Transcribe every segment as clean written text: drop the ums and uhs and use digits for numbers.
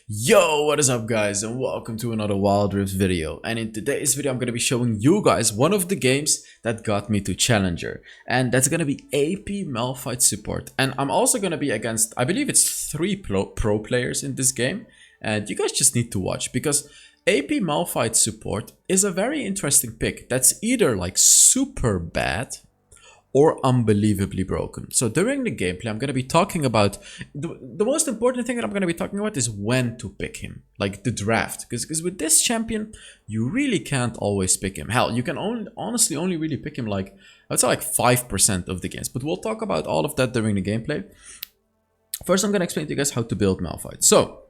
Yo, what is up guys, and welcome to another Wild Rift video. And in today's video I'm going to be showing you guys one of the games that got me to Challenger, and that's going to be AP Malphite support. And I'm also going to be against, I believe it's 3 pro players in this game, and you guys just need to watch because AP Malphite support is a very interesting pick that's either like super bad or unbelievably broken. So during the gameplay, I'm going to be talking about the most important thing that I'm going to be talking about is when to pick him, like the draft. Because with this champion, you really can't always pick him. Hell, you can honestly only really pick him like, I'd say like 5% of the games. But we'll talk about all of that during the gameplay. First, I'm going to explain to you guys how to build Malphite. So,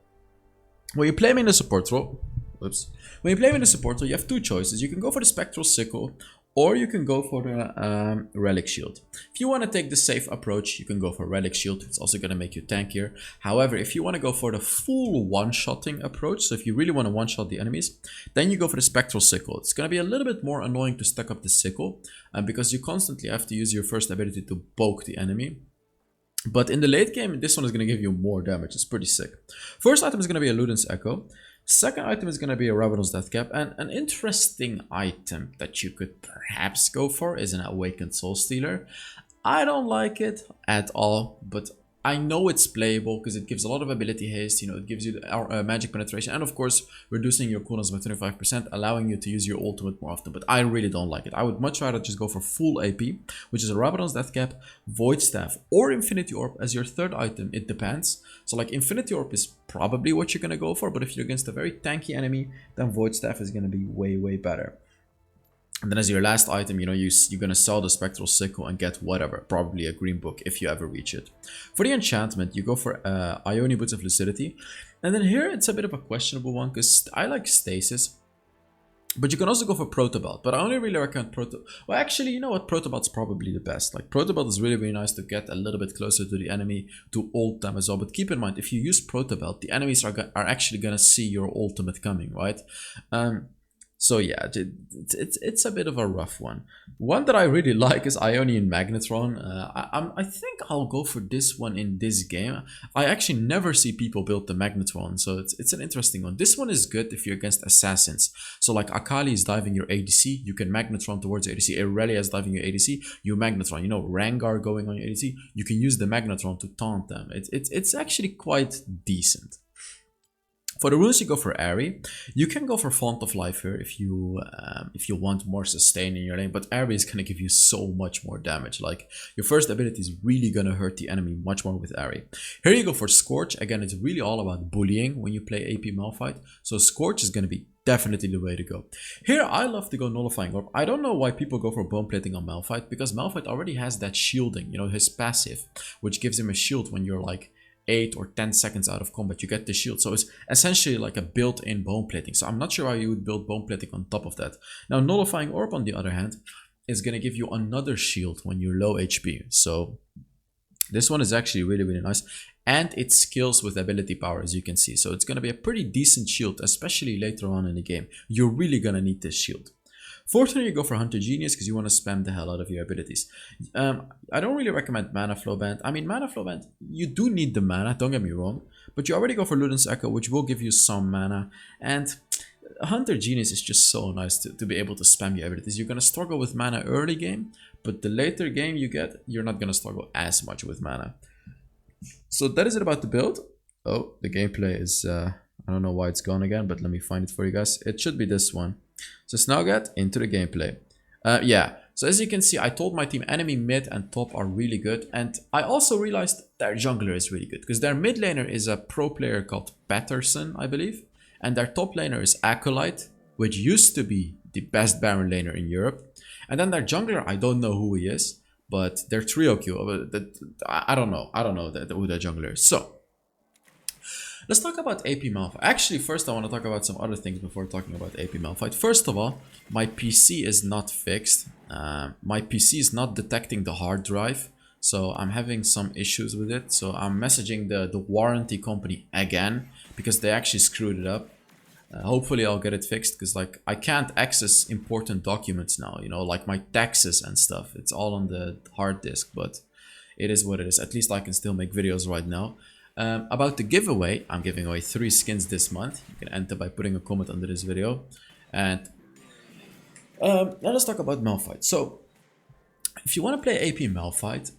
when you play him in the support role, when you play him in the support role, you have two choices. You can go for the Spectral Sickle, or you can go for the Relic Shield. If you want to take the safe approach, you can go for Relic Shield. It's also going to make you tankier. However, if you want to go for the full one-shotting approach, so if you really want to one-shot the enemies, then you go for the Spectral Sickle. It's going to be a little bit more annoying to stack up the Sickle, because you constantly have to use your first ability to poke the enemy. But in the late game, this one is going to give you more damage. It's pretty sick. First item is going to be a Luden's Echo. Second item is going to be a Ravenous Death Cap, and an interesting item that you could perhaps go for is an Awakened Soul Stealer. I don't like it at all, but I know it's playable because it gives a lot of ability haste, you know, it gives you magic penetration, and of course reducing your cooldowns by 25%, allowing you to use your ultimate more often, but I really don't like it. I would much rather just go for full AP, which is a Ravenous Death Cap, Void Staff, or Infinity Orb as your third item. It depends. So like Infinity Orb is probably what you're going to go for, but if you're against a very tanky enemy, then Void Staff is going to be way better. And then as your last item, you know, you're going to sell the Spectral Sickle and get whatever, probably a green book if you ever reach it. For the enchantment, you go for Ione Boots of Lucidity. And then here it's a bit of a questionable one because I like Stasis. But you can also go for Protobelt, but I only really recommend Well, actually, you know what? Protobelt's probably the best. Like, Protobelt is really nice to get a little bit closer to the enemy, to ult them as well. But keep in mind, if you use Protobelt, the enemies are actually going to see your ultimate coming, right? So yeah, it's a bit of a rough one. One that I really like is Ionian Magnetron. I think I'll go for this one in this game. I actually never see people build the Magnetron, so it's an interesting one. This one is good if you're against assassins. So like Akali is diving your ADC, you can Magnetron towards your ADC. Irelia is diving your ADC, you Magnetron. You know, Rengar going on your ADC, you can use the Magnetron to taunt them. It's actually quite decent. For the runes, you go for Aerie. You can go for Font of Life here if you want more sustain in your lane, but Aerie is going to give you so much more damage. Like, your first ability is really going to hurt the enemy much more with Aerie. Here you go for Scorch. Again, it's really all about bullying when you play AP Malphite, so Scorch is going to be definitely the way to go. Here, I love to go Nullifying Orb. I don't know why people go for Bone Plating on Malphite, because Malphite already has that shielding, you know, his passive, which gives him a shield when you're like 8 or 10 seconds out of combat. You get the shield, so it's essentially like a built-in bone plating. So I'm not sure why you would build bone plating on top of that. Now, Nullifying Orb, on the other hand, is going to give you another shield when you're low HP. So this one is actually really nice, and it scales with ability power, as you can see. So it's going to be a pretty decent shield, especially later on in the game. You're really going to need this shield. Fortunately, you go for Hunter Genius because you want to spam the hell out of your abilities. I don't really recommend Mana Flow Band. I mean, Mana Flow Band, you do need the mana, don't get me wrong. But you already go for Luden's Echo, which will give you some mana. And Hunter Genius is just so nice to be able to spam your abilities. You're going to struggle with mana early game, but the later game you get, you're not going to struggle as much with mana. So that is it about the build. Oh, the gameplay is... I don't know why it's gone again, but let me find it for you guys. It should be this one. So let's now get into the gameplay. Yeah, so as you can see, I told my team enemy mid and top are really good. And I also realized their jungler is really good, because their mid laner is a pro player called Patterson, I believe. And their top laner is Acolyte, which used to be the best Baron laner in Europe. And then their jungler, I don't know who he is, but their trio queue, I don't know who their jungler is. So let's talk about AP Malphite. Actually, first I want to talk about some other things before talking about AP Malphite. First of all, my PC is not fixed. My PC is not detecting the hard drive, so I'm having some issues with it. So I'm messaging the warranty company again, because they actually screwed it up. Hopefully I'll get it fixed, because like I can't access important documents now, you know, like my taxes and stuff. It's all on the hard disk, but it is what it is. At least I can still make videos right now. About the giveaway, I'm giving away 3 skins this month. You can enter by putting a comment under this video. And now let's talk about Malphite. So, if you want to play AP Malphite,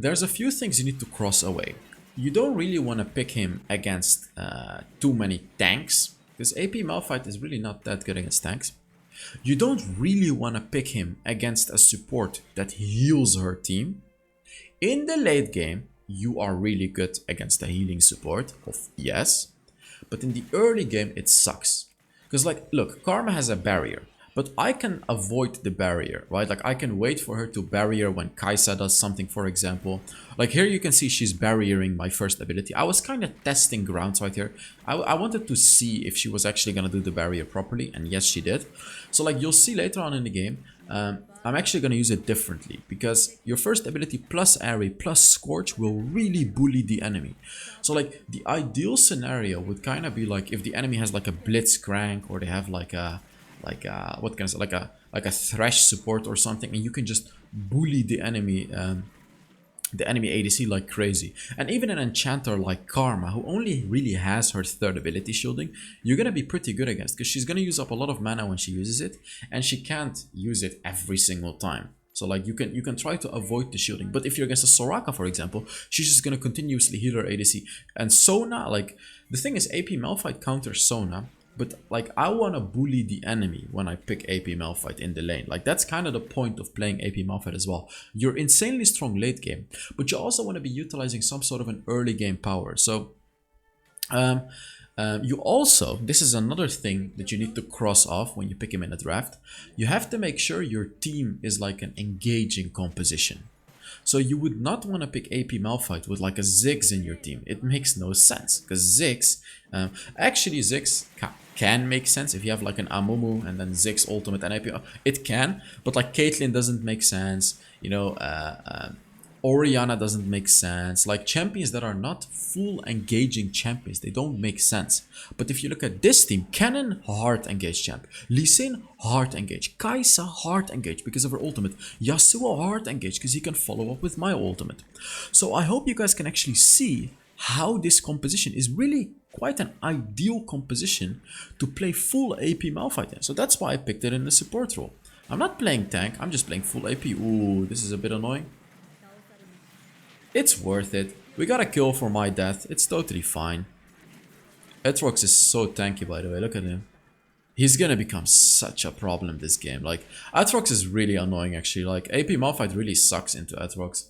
there's a few things you need to cross away. You don't really want to pick him against too many tanks, because AP Malphite is really not that good against tanks. You don't really want to pick him against a support that heals her team. In the late game, you are really good against a healing support, yes, but in the early game, it sucks. Because like, look, Karma has a barrier. But I can avoid the barrier, right? Like I can wait for her to barrier when Kai'Sa does something, for example. Like here you can see she's barriering my first ability. I was kind of testing grounds right here. I wanted to see if she was actually going to do the barrier properly. And yes, she did. So like you'll see later on in the game, I'm actually going to use it differently. Because your first ability plus Array plus Scorch will really bully the enemy. So like the ideal scenario would kind of be like if the enemy has like a Blitzcrank or they have like a what can I say, like a Thresh support or something, and you can just bully the enemy ADC like crazy. And even an enchanter like Karma, who only really has her third ability shielding, you're gonna be pretty good against, because she's gonna use up a lot of mana when she uses it, and she can't use it every single time. So like you can try to avoid the shielding. But if you're against a Soraka, for example, she's just gonna continuously heal her ADC. And Sona, like the thing is, AP Malphite counters Sona. But like I want to bully the enemy when I pick AP Malphite in the lane. Like that's kind of the point of playing AP Malphite as well. You're insanely strong late game, but you also want to be utilizing some sort of an early game power. So you also, this is another thing that you need to cross off when you pick him in a draft. You have to make sure your team is like an engaging composition. So you would not want to pick AP Malphite with like a Ziggs in your team. It makes no sense, because Ziggs, actually Ziggs can make sense if you have like an Amumu and then Ziggs ultimate and AP. It can, but like Caitlyn doesn't make sense. You know, Orianna doesn't make sense. Like champions that are not full engaging champions, they don't make sense. But if you look at this team, Cannon, hard engage champ. Lee Sin, hard engage. Kai'Sa, hard engage because of her ultimate. Yasuo, hard engage because he can follow up with my ultimate. So I hope you guys can actually see how this composition is really quite an ideal composition to play full AP Malphite in. So that's why I picked it in the support role. I'm not playing tank, I'm just playing full AP. Ooh, this is a bit annoying. It's worth it. We got a kill for my death. It's totally fine. Aatrox is so tanky, by the way. Look at him. He's gonna become such a problem this game. Like, Aatrox is really annoying, actually. Like, AP Malphite really sucks into Aatrox.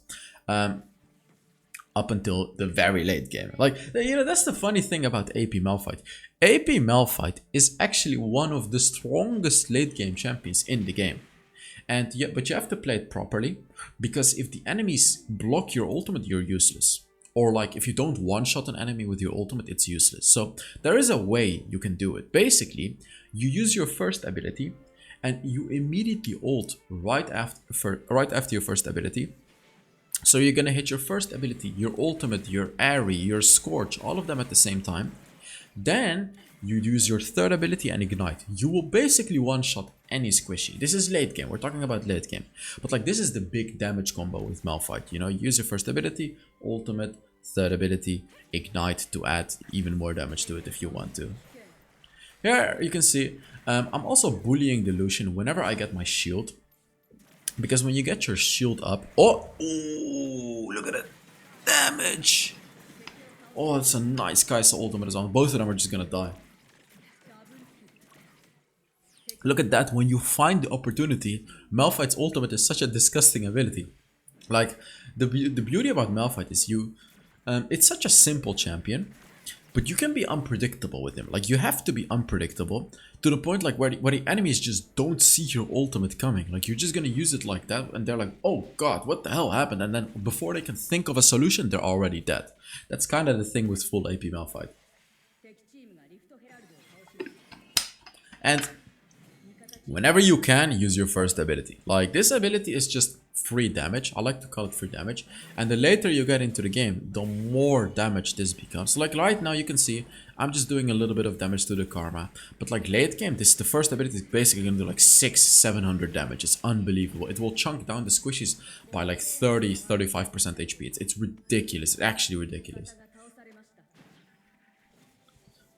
Up until the very late game. Like, you know, that's the funny thing about AP Malphite. AP Malphite is actually one of the strongest late game champions in the game. And yeah, but you have to play it properly, because if the enemies block your ultimate, you're useless. Or like if you don't one-shot an enemy with your ultimate, it's useless. So there is a way you can do it. Basically, you use your first ability and you immediately ult right after your first ability. So you're gonna hit your first ability, your ultimate, your Array, your Scorch, all of them at the same time. Then you use your third ability and ignite. You will basically one-shot any squishy. This is late game. We're talking about late game. But like this is the big damage combo with Malphite. You know, use your first ability, ultimate, third ability, ignite to add even more damage to it if you want to. Here you can see I'm also bullying the Lucian whenever I get my shield. Because when you get your shield up... Oh! Ooh, look at it! Damage! Oh, it's a nice Kai'Sa ultimate is on. Both of them are just gonna die. Look at that, when you find the opportunity, Malphite's ultimate is such a disgusting ability. Like, the beauty about Malphite is it's such a simple champion, but you can be unpredictable with him. Like, you have to be unpredictable to the point like where the enemies just don't see your ultimate coming. Like, you're just gonna use it like that, and they're like, oh god, what the hell happened? And then before they can think of a solution, they're already dead. That's kind of the thing with full AP Malphite. And whenever you can, use your first ability. Like, this ability is just free damage. I like to call it free damage. And the later you get into the game, the more damage this becomes. So like right now you can see I'm just doing a little bit of damage to the Karma. But like late game, the first ability is basically going to do like 600-700 damage. It's unbelievable. It will chunk down the squishies by like 30-35% HP. It's ridiculous. It's actually ridiculous.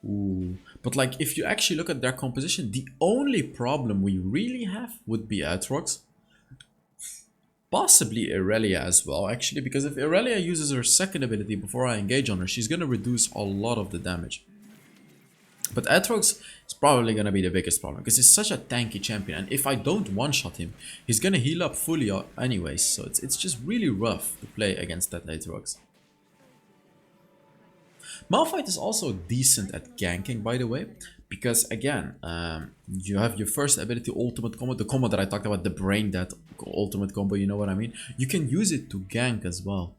Ooh. But like, if you actually look at their composition, the only problem we really have would be Aatrox. Possibly Irelia as well, actually, because if Irelia uses her second ability before I engage on her, she's gonna reduce a lot of the damage. But Aatrox is probably gonna be the biggest problem, because he's such a tanky champion, and if I don't one-shot him, he's gonna heal up fully anyways, so it's just really rough to play against that Aatrox. Malphite is also decent at ganking, by the way, because again, you have your first ability, ultimate combo, the combo that I talked about, the brain dead ultimate combo, you know what I mean? You can use it to gank as well.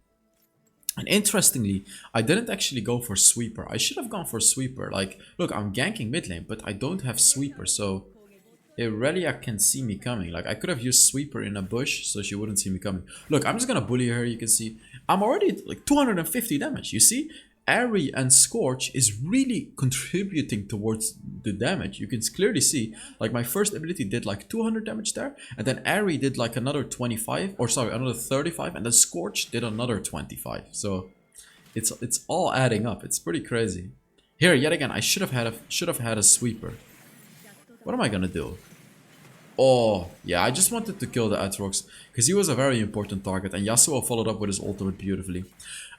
And interestingly, I didn't actually go for sweeper. I should have gone for sweeper. Like, look, I'm ganking mid lane, but I don't have sweeper, so Irelia can see me coming. Like, I could have used sweeper in a bush, so she wouldn't see me coming. Look, I'm just gonna bully her, you can see. I'm already at like 250 damage, you see? Airy and Scorch is really contributing towards the damage. You can clearly see, like, my first ability did like 200 damage there, and then Airy did like another 25, or sorry, another 35, and then Scorch did another 25. So it's all adding up. It's pretty crazy. Here, yet again, I should have had a sweeper. What am I gonna do? Oh, yeah, I just wanted to kill the Aatrox because he was a very important target, and Yasuo followed up with his ultimate beautifully.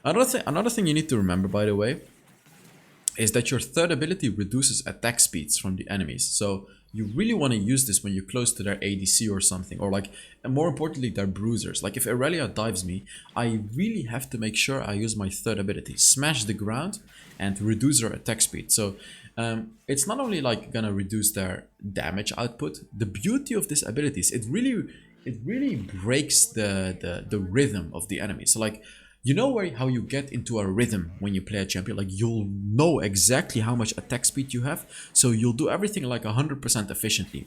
Another thing you need to remember, by the way, is that your third ability reduces attack speeds from the enemies. So you really want to use this when you're close to their ADC or something, or like, and more importantly, their bruisers. Like if Irelia dives me, I really have to make sure I use my third ability, smash the ground and reduce their attack speed. So it's not only like gonna reduce their damage output. The beauty of this ability is it really breaks the rhythm of the enemy. So like, you know how you get into a rhythm when you play a champion? Like, you'll know exactly how much attack speed you have, so you'll do everything like 100% efficiently.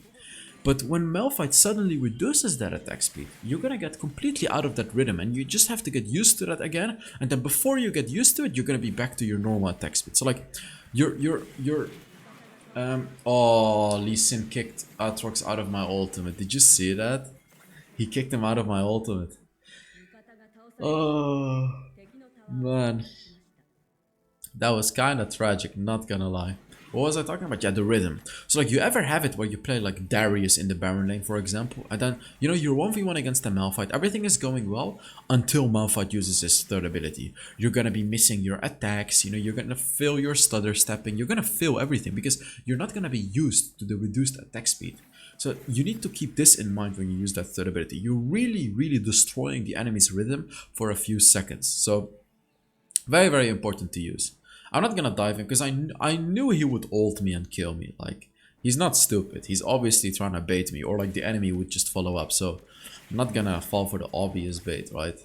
But when Malphite suddenly reduces that attack speed, you're gonna get completely out of that rhythm, and you just have to get used to that again. And then before you get used to it, you're gonna be back to your normal attack speed. So like, oh, Lee Sin kicked Aatrox out of my ultimate. Did you see that? He kicked him out of my ultimate. Oh, man. That was kind of tragic, not gonna lie. What was I talking about? Yeah, the rhythm. So like, you ever have it where you play like Darius in the Baron lane, for example, and then, you know, you're 1v1 against a Malphite, everything is going well until Malphite uses his third ability. You're gonna be missing your attacks, you know, you're gonna feel your stutter stepping, you're gonna feel everything because you're not gonna be used to the reduced attack speed. So you need to keep this in mind when you use that third ability. You're really destroying the enemy's rhythm for a few seconds. So very important to use. I'm not gonna dive in because I knew he would ult me and kill me. Like, he's not stupid. He's obviously trying to bait me, or like the enemy would just follow up. So I'm not gonna fall for the obvious bait, right?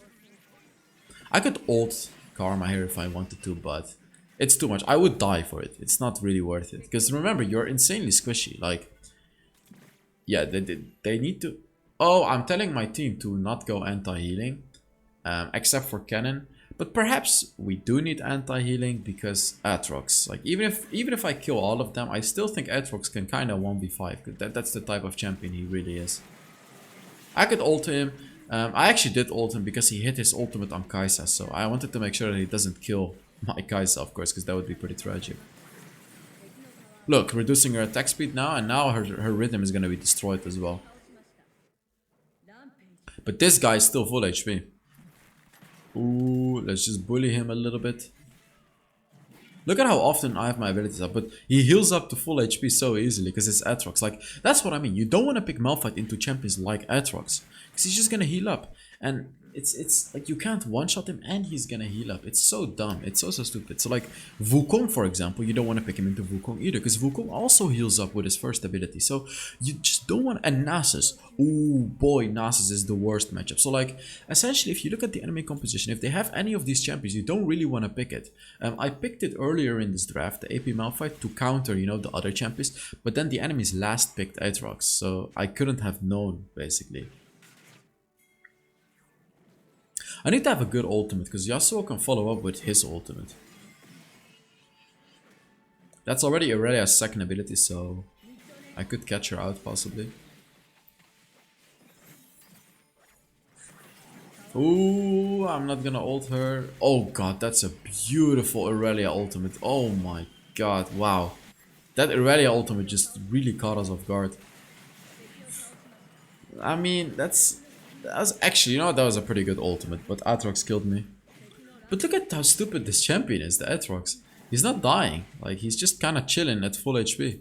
I could ult Karma here if I wanted to, but it's too much. I would die for it. It's not really worth it. Because remember, you're insanely squishy. Like, yeah, they need to... Oh, I'm telling my team to not go anti-healing, except for Cannon. But perhaps we do need anti-healing because Aatrox. Like, even if I kill all of them, I still think Aatrox can kind of 1v5. That's the type of champion he really is. I could ult him. I actually did ult him because he hit his ultimate on Kai'Sa. So I wanted to make sure that he doesn't kill my Kai'Sa, of course, because that would be pretty tragic. Look, reducing her attack speed now, and now her rhythm is going to be destroyed as well. But this guy is still full HP. Ooh, let's just bully him a little bit. Look at how often I have my abilities up, but he heals up to full HP so easily because it's Aatrox. Like, that's what I mean. You don't want to pick Malphite into champions like Aatrox because he's just going to heal up. And it's like, you can't one-shot him and he's gonna heal up. It's so dumb. It's so stupid. So like Wukong, for example, you don't want to pick him into Wukong either because Wukong also heals up with his first ability. So you just don't want... And Nasus. Ooh, boy, Nasus is the worst matchup. So like, essentially, if you look at the enemy composition, if they have any of these champions, you don't really want to pick it. I picked it earlier in this draft, the AP Malphite, to counter, you know, the other champions. But then the enemies last picked Aatrox, so I couldn't have known, basically. I need to have a good ultimate, because Yasuo can follow up with his ultimate. That's already Aurelia's second ability, so I could catch her out, possibly. Ooh, I'm not gonna ult her. Oh god, that's a beautiful Aurelia ultimate. Oh my god, wow. That Irelia ultimate just really caught us off guard. I mean, that was actually, you know, that was a pretty good ultimate, but Aatrox killed me. But look at how stupid this champion is, the Aatrox. He's not dying, like he's just kind of chilling at full HP.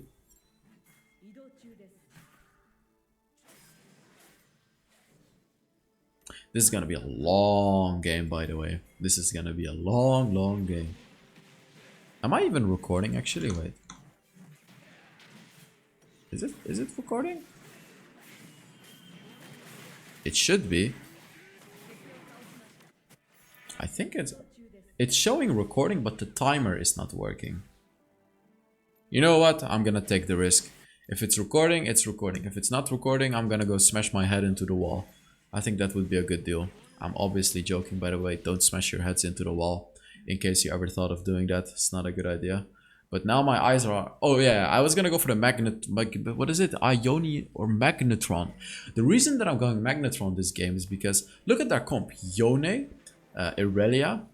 This is gonna be a long game, by the way. This is gonna be a long, long game. Am I even recording actually? Wait. Is it recording? It should be. I think it's showing recording, but the timer is not working. You know what? I'm gonna take the risk. If it's recording, it's recording. If it's not recording, I'm gonna go smash my head into the wall. I think that would be a good deal. I'm obviously joking, by the way. Don't smash your heads into the wall. In case you ever thought of doing that. It's not a good idea. But now my eyes are... Oh yeah, I was gonna go for the Magnet... What is it? Ioni or Magnetron. The reason that I'm going Magnetron this game is because... Look at that comp. Yone, Irelia,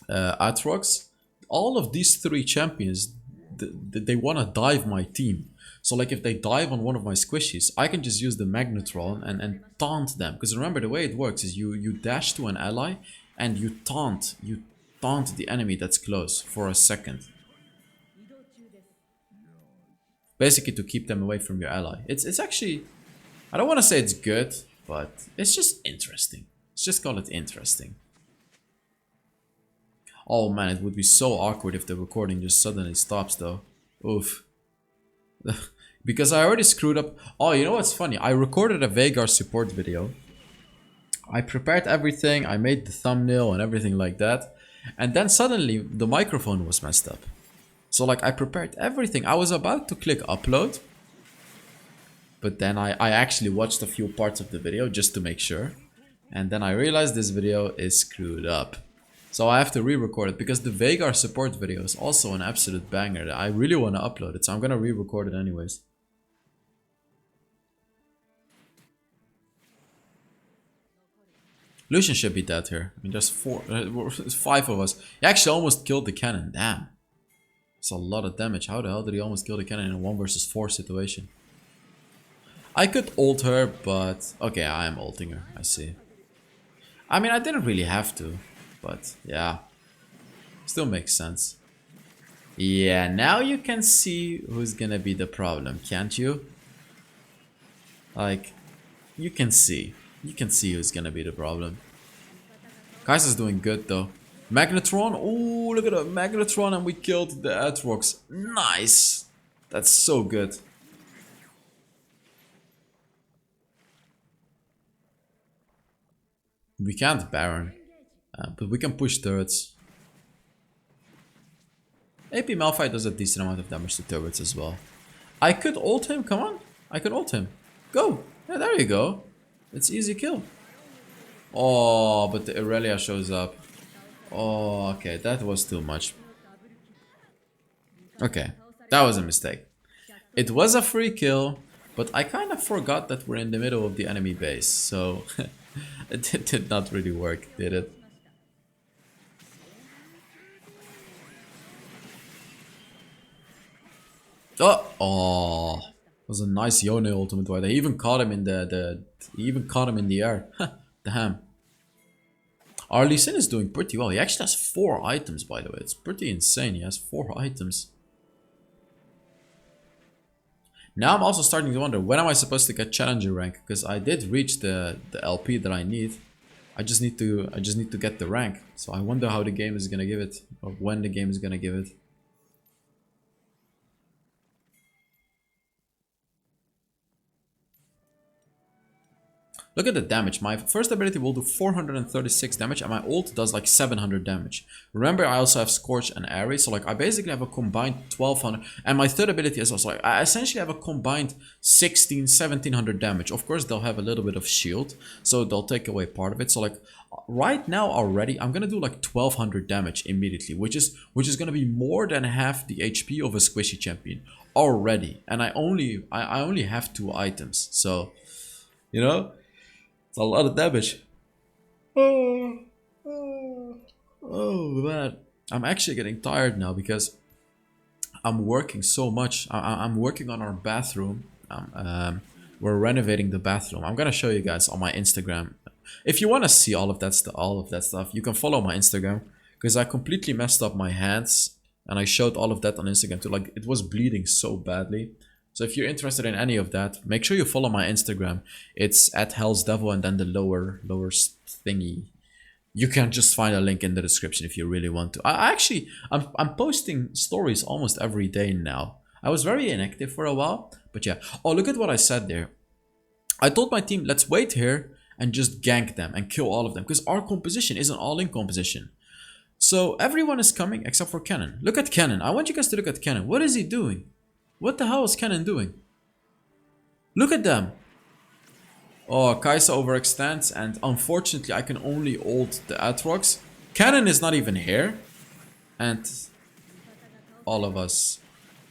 Aatrox. All of these three champions, they want to dive my team. So like if they dive on one of my squishies, I can just use the Magnetron and taunt them. Because remember, the way it works is you dash to an ally and you taunt the enemy that's close for a second. Basically to keep them away from your ally. It's actually, I don't want to say it's good, but it's just interesting. Let's just call it interesting. Oh man, it would be so awkward if the recording just suddenly stops though. Oof. Because I already screwed up. Oh, you know what's funny? I recorded a Veigar support video. I prepared everything. I made the thumbnail and everything like that. And then suddenly the microphone was messed up. So like I prepared everything. I was about to click upload. But then I actually watched a few parts of the video just to make sure. And then I realized this video is screwed up. So I have to re-record it because the Veigar support video is also an absolute banger. I really want to upload it, so I'm gonna re-record it anyways. Lucian should be dead here. I mean, there's 5 of us. He actually almost killed the cannon. Damn. That's a lot of damage. How the hell did he almost kill the cannon in a 1 versus 4 situation? I could ult her, but... Okay, I am ulting her. I see. I mean, I didn't really have to. But, yeah. Still makes sense. Yeah, now you can see who's gonna be the problem, can't you? Like, you can see. You can see who's gonna be the problem. Kaiser's doing good though. Magnetron, oh look at that Magnetron, and we killed the Aatrox. Nice! That's so good. We can't Baron, but we can push turrets. AP Malphite does a decent amount of damage to turrets as well. I could ult him, come on. I could ult him. Go! Yeah, there you go. It's easy kill. Oh, but the Irelia shows up. Oh, okay, that was too much. Okay, that was a mistake. It was a free kill, but I kind of forgot that we're in the middle of the enemy base, so it did not really work, did it? Oh, it was a nice Yone ultimate right there. He even caught him in the air. Damn. Our Lee Sin is doing pretty well. He actually has 4 items, by the way. It's pretty insane. He has 4 items. Now I'm also starting to wonder, when am I supposed to get challenger rank? Because I did reach the LP that I need. I just need to get the rank. So I wonder how the game is gonna give it, or when the game is gonna give it. Look at the damage. My first ability will do 436 damage and my ult does like 700 damage. Remember, I also have Scorch and Aerie, so like I basically have a combined 1200. And my third ability is also like, I essentially have a combined 1700 damage. Of course, they'll have a little bit of shield, so they'll take away part of it. So like right now already, I'm gonna do like 1200 damage immediately, which is gonna be more than half the HP of a squishy champion already. And I only have 2 items, so you know. It's a lot of damage. Oh man. I'm actually getting tired now because I'm working so much. I'm working on our bathroom. We're renovating the bathroom. I'm gonna show you guys on my Instagram. If you want to see all of that stuff, you can follow my Instagram because I completely messed up my hands and I showed all of that on Instagram too. Like it was bleeding so badly. So if you're interested in any of that, make sure you follow my Instagram. It's at HellsDevil and then the lower thingy. You can just find a link in the description if you really want to. I'm posting stories almost every day now. I was very inactive for a while, but yeah. Oh, look at what I said there. I told my team, let's wait here and just gank them and kill all of them because our composition is an all-in composition. So everyone is coming except for Cannon. Look at Cannon. I want you guys to look at Cannon. What is he doing? What the hell is Cannon doing? Look at them. Oh, Kaisa overextends, and unfortunately I can only ult the Aatrox. Cannon is not even here, and all of us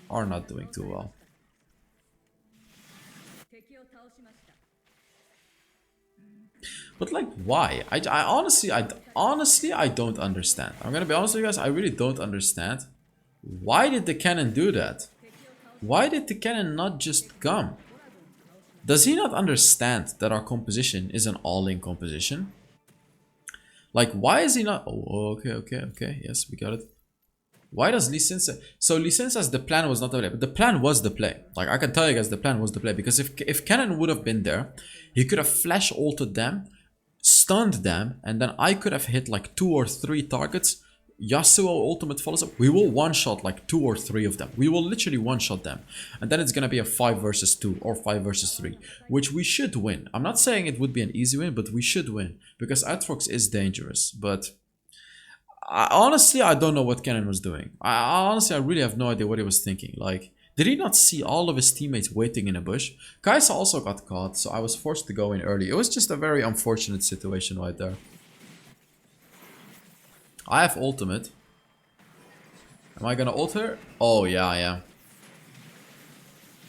are not doing too well. But like, why? I honestly I don't understand. I'm gonna be honest with you guys, I really don't understand. Why did the Cannon do that? Why did the Cannon not just come? Does he not understand that our composition is an all-in composition? Like, why is he not... Oh, okay. Yes, we got it. Why does Lee Sin say... So Lee Sin says the plan was not the play. But the plan was the play. Like, I can tell you guys the plan was the play. Because if Cannon would have been there, he could have flash ulted them, stunned them, and then I could have hit like 2 or 3 targets. Yasuo ultimate follows up. We will one-shot like 2 or 3 of them. We will literally one-shot them. And then it's gonna be a 5 versus 2 or 5 versus 3. Which we should win. I'm not saying it would be an easy win, but we should win. Because Aatrox is dangerous. But honestly, I don't know what Cannon was doing. I really have no idea what he was thinking. Like, did he not see all of his teammates waiting in a bush? Kaisa also got caught, so I was forced to go in early. It was just a very unfortunate situation right there. I have ultimate. Am I gonna ult her? Oh yeah, I am.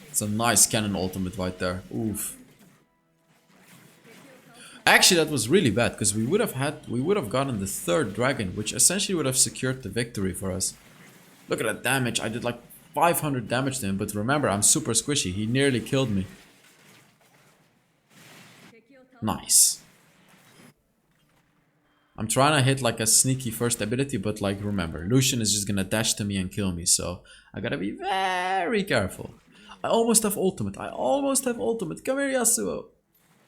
It's a nice Cannon ultimate right there. Oof. Actually, that was really bad because we would have gotten the 3rd dragon, which essentially would have secured the victory for us. Look at that damage. I did like 500 damage to him, but remember, I'm super squishy. He nearly killed me. Nice. I'm trying to hit like a sneaky first ability, but like remember, Lucian is just gonna dash to me and kill me, so I gotta be very careful. I almost have ultimate. Come here, Yasuo.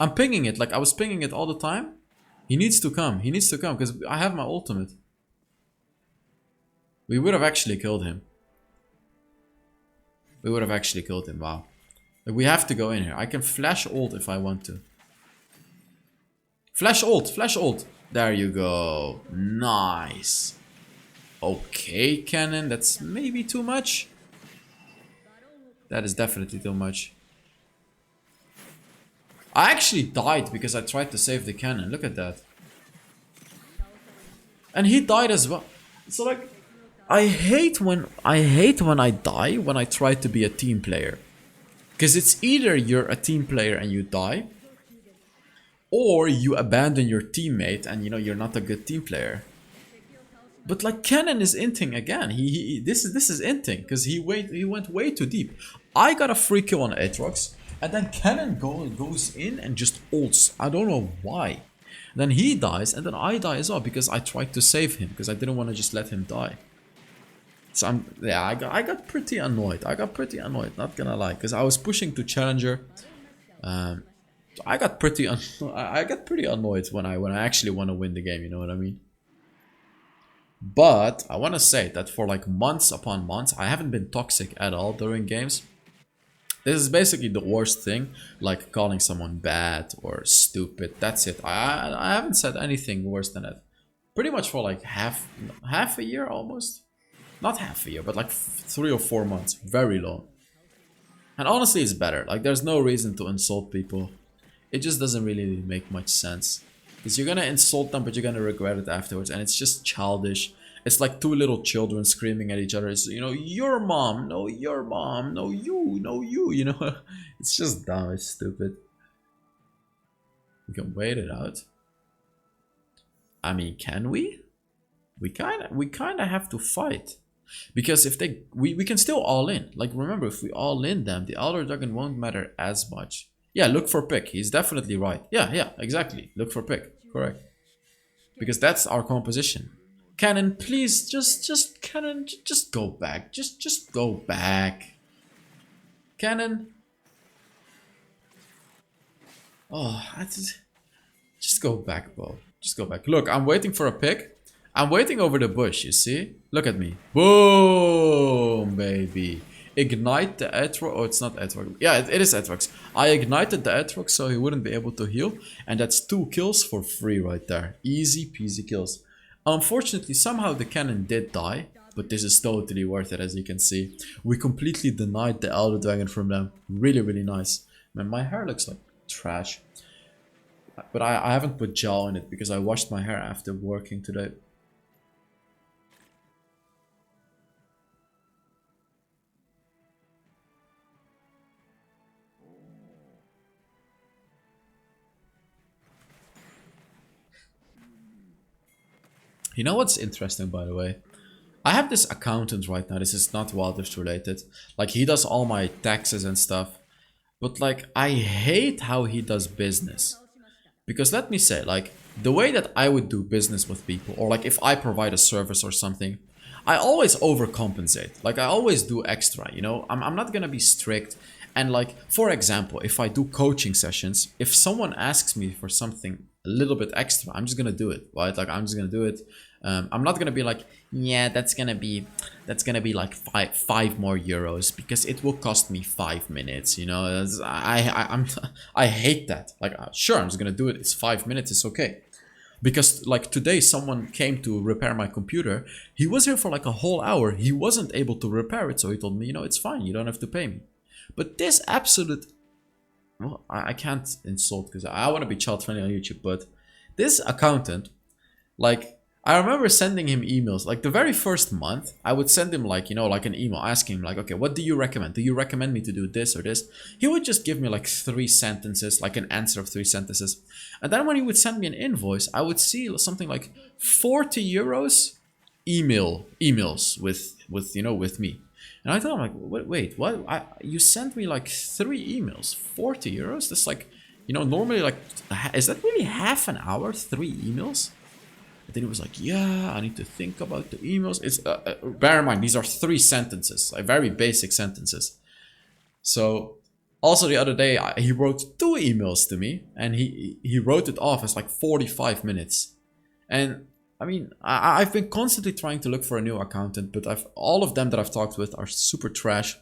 I'm pinging it, like I was pinging it all the time. He needs to come, because I have my ultimate. We would have actually killed him. Wow. Like, we have to go in here. I can flash ult if I want to. Flash ult. There you go. Nice. Okay, Cannon, that's maybe too much. That is definitely too much. I actually died because I tried to save the Cannon. Look at that. And he died as well. So like, I hate when I die when I try to be a team player. Because it's either you're a team player and you die, or you abandon your teammate and you know you're not a good team player. But like Cannon is inting again. This is inting because he went way too deep. I got a free kill on Aatrox, and then Cannon goes in and just ults. I don't know why. Then he dies, and then I die as well because I tried to save him because I didn't want to just let him die. So I got pretty annoyed. Not gonna lie, because I was pushing to challenger. I got pretty annoyed when I actually want to win the game. You know what I mean? But I want to say that for like months upon months, I haven't been toxic at all during games. This is basically the worst thing, like calling someone bad or stupid. That's it. I haven't said anything worse than that. Pretty much for like half a year almost. Not half a year, but like 3 or 4 months. Very long. And honestly, it's better. Like, there's no reason to insult people. It just doesn't really make much sense. Because you're gonna insult them, but you're gonna regret it afterwards. And it's just childish. It's like 2 little children screaming at each other. It's, you know, your mom. No, your mom. No, you. You know, it's just dumb. It's stupid. We can wait it out. I mean, can we? We kinda have to fight. Because if we can still all in. Like, remember, if we all in them, the Elder Dragon won't matter as much. Yeah, look for pick. He's definitely right. Yeah, exactly. Look for pick. Correct. Because that's our composition. Cannon, please, just Cannon, just go back. Just go back. Cannon. Oh, just go back, bro. Just go back. Look, I'm waiting for a pick. I'm waiting over the bush, you see? Look at me. Boom, baby. Ignite the Atrox. Oh, it's not Atrox. Yeah, it is Atrox. I ignited the Atrox so he wouldn't be able to heal. And that's 2 kills for free right there. Easy peasy kills. Unfortunately, somehow the cannon did die. But this is totally worth it, as you can see. We completely denied the Elder Dragon from them. Really, really nice. Man, my hair looks like trash. But I haven't put gel in it because I washed my hair after working today. You know what's interesting, by the way? I have this accountant right now. This is not Wild Rift related. Like, he does all my taxes and stuff. But, like, I hate how he does business. Because let me say, like, the way that I would do business with people, or like if I provide a service or something, I always overcompensate. Like, I always do extra, you know? I'm not gonna be strict. And like, for example, if I do coaching sessions, if someone asks me for something a little bit extra, I'm just gonna do it, right? Like, I'm just gonna do it. I'm not gonna be like, yeah, that's gonna be like five more euros because it will cost me 5 minutes, you know. I hate that. Like, sure, I'm just gonna do it. It's 5 minutes. It's okay. Because like today, someone came to repair my computer. He was here for like a whole hour. He wasn't able to repair it, so he told me, you know, it's fine. You don't have to pay me. But this absolute, well, I can't insult because I want to be child friendly on YouTube. But this accountant, like, I remember sending him emails. Like, the very first month, I would send him, like, you know, like an email asking him, like, okay, what do you recommend? Do you recommend me to do this or this? He would just give me like 3 sentences, like an answer of 3 sentences. And then when he would send me an invoice, I would see something like 40 euros emails with you know, with me. And I thought, I'm like, wait, what? You sent me like 3 emails, 40 euros? That's like, you know, normally, like, is that really half an hour, 3 emails? And then he was like, yeah, I need to think about the emails. It's bear in mind, these are 3 sentences, like very basic sentences. So also the other day, he wrote 2 emails to me, and he wrote it off as like 45 minutes. And I mean, I've been constantly trying to look for a new accountant, but all of them that I've talked with are super trash.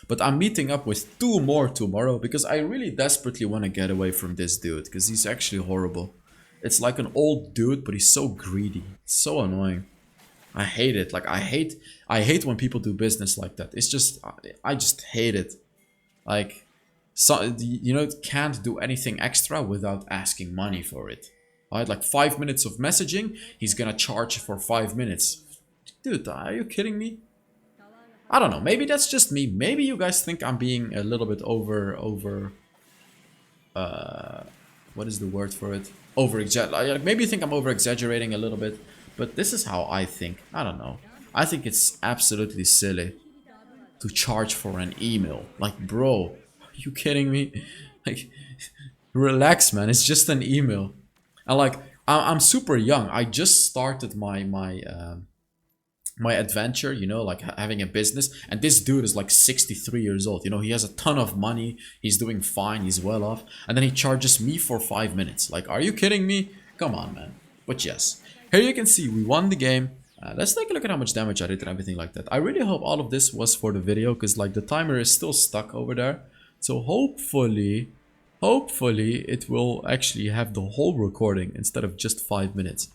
But I'm meeting up with 2 more tomorrow because I really desperately want to get away from this dude because he's actually horrible. It's like an old dude, but he's so greedy. It's so annoying. I hate it. Like, I hate when people do business like that. It's just, I just hate it. Like, so, you know, can't do anything extra without asking money for it. Right? Like 5 minutes of messaging, he's gonna charge for 5 minutes. Dude, are you kidding me? I don't know. Maybe that's just me. Maybe you guys think I'm being a little bit what is the word for it? Like, maybe you think I'm over-exaggerating a little bit, but this is how I think. I don't know. I think it's absolutely silly to charge for an email. Like, bro, are you kidding me? Like, relax, man. It's just an email. And like, I'm super young. I just started my adventure, you know, like having a business, and this dude is like 63 years old. You know, he has a ton of money, he's doing fine, he's well off, and then he charges me for 5 minutes. Like, are you kidding me? Come on, man. But yes, here you can see we won the game. Let's take a look at how much damage I did and everything like that. I really hope all of this was for the video, because like the timer is still stuck over there. So hopefully it will actually have the whole recording instead of just 5 minutes.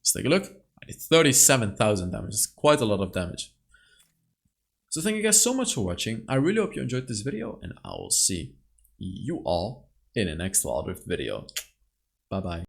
Let's take a look. I did 37,000 damage. It's quite a lot of damage. So thank you guys so much for watching. I really hope you enjoyed this video, and I will see you all in the next Wild Rift video. Bye bye.